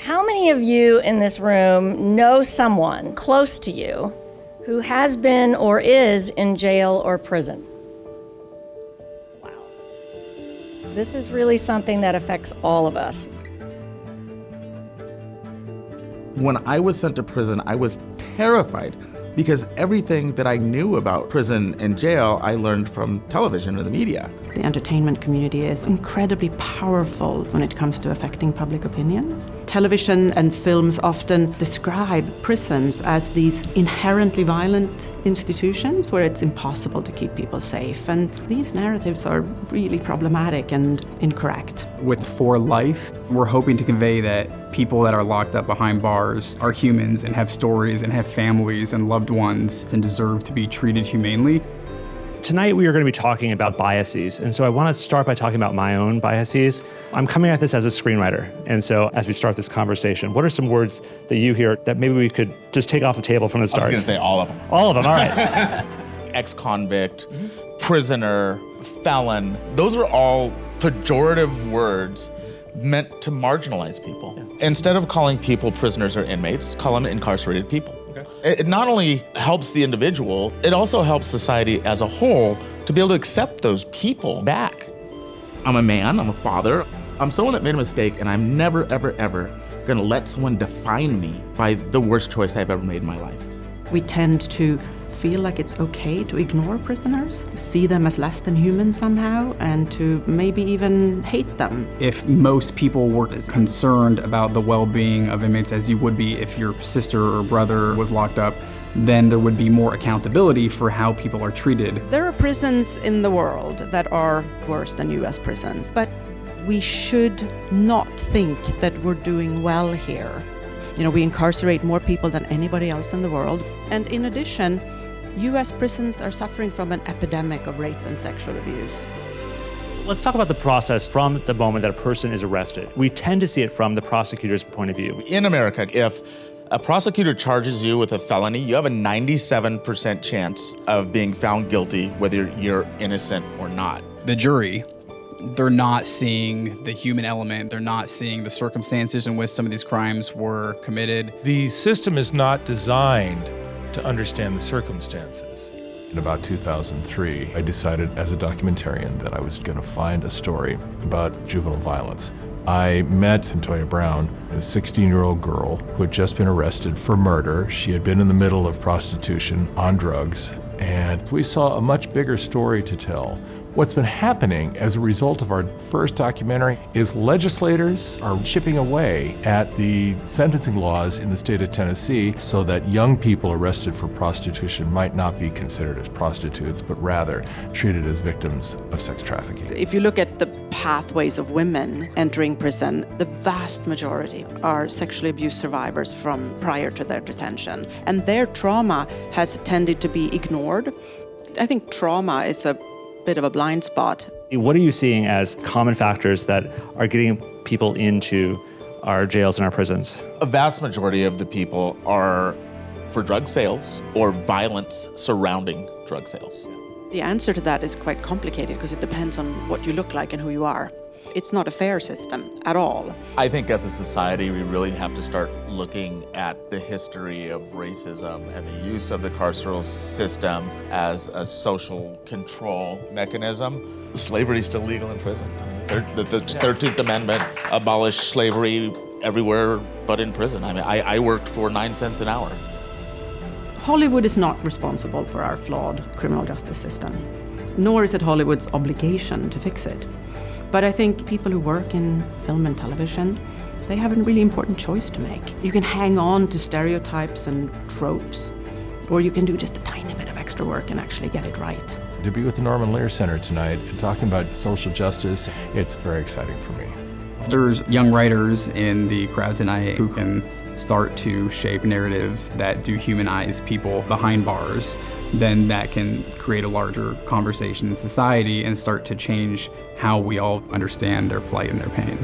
How many of you in this room know someone close to you who has been or is in jail or prison? Wow. This is really something that affects all of us. When I was sent to prison, I was terrified because everything that I knew about prison and jail, I learned from television or the media. The entertainment community is incredibly powerful when it comes to affecting public opinion. Television and films often describe prisons as these inherently violent institutions where it's impossible to keep people safe. And these narratives are really problematic and incorrect. With For Life, we're hoping to convey that people that are locked up behind bars are humans and have stories and have families and loved ones and deserve to be treated humanely. Tonight we are going to be talking about biases, and so I want to start by talking about my own biases. I'm coming at this as a screenwriter, and so as we start this conversation, what are some words that you hear that maybe we could just take off the table from the start? I was going to say all of them. All of them, all right. Ex-convict, prisoner, felon, those are all pejorative words meant to marginalize people. Yeah. Instead of calling people prisoners or inmates, call them incarcerated people. Okay. It not only helps the individual, it also helps society as a whole to be able to accept those people back. I'm a man, I'm a father, I'm someone that made a mistake, and I'm never, ever, ever gonna let someone define me by the worst choice I've ever made in my life. We tend to feel like it's okay to ignore prisoners, see them as less than human somehow, and to maybe even hate them. If most people were as concerned about the well-being of inmates as you would be if your sister or brother was locked up, then there would be more accountability for how people are treated. There are prisons in the world that are worse than US prisons, but we should not think that we're doing well here. You know, we incarcerate more people than anybody else in the world. And in addition, US prisons are suffering from an epidemic of rape and sexual abuse. Let's talk about the process from the moment that a person is arrested. We tend to see it from the prosecutor's point of view. In America, if a prosecutor charges you with a felony, you have a 97% chance of being found guilty, whether you're innocent or not. The jury, they're not seeing the human element. They're not seeing the circumstances in which some of these crimes were committed. The system is not designed to understand the circumstances. In about 2003, I decided as a documentarian that I was going to find a story about juvenile violence. I met Cyntoia Brown, a 16-year-old girl who had just been arrested for murder. She had been in the middle of prostitution, on drugs, and we saw a much bigger story to tell. What's been happening as a result of our first documentary is legislators are chipping away at the sentencing laws in the state of Tennessee so that young people arrested for prostitution might not be considered as prostitutes, but rather treated as victims of sex trafficking. If you look at the pathways of women entering prison, the vast majority are sexually abused survivors from prior to their detention, and their trauma has tended to be ignored. I think trauma is a bit of a blind spot. What are you seeing as common factors that are getting people into our jails and our prisons? A vast majority of the people are for drug sales or violence surrounding drug sales. The answer to that is quite complicated because it depends on what you look like and who you are. It's not a fair system at all. I think as a society, we really have to start looking at the history of racism and the use of the carceral system as a social control mechanism. Slavery is still legal in prison. The 13th Amendment abolished slavery everywhere but in prison. I mean, I worked for 9 cents an hour. Hollywood is not responsible for our flawed criminal justice system, nor is it Hollywood's obligation to fix it. But I think people who work in film and television, they have a really important choice to make. You can hang on to stereotypes and tropes, or you can do just a tiny bit of extra work and actually get it right. To be with the Norman Lear Center tonight and talking about social justice, it's very exciting for me. If there's young writers in the crowd tonight who can start to shape narratives that do humanize people behind bars, then that can create a larger conversation in society and start to change how we all understand their plight and their pain.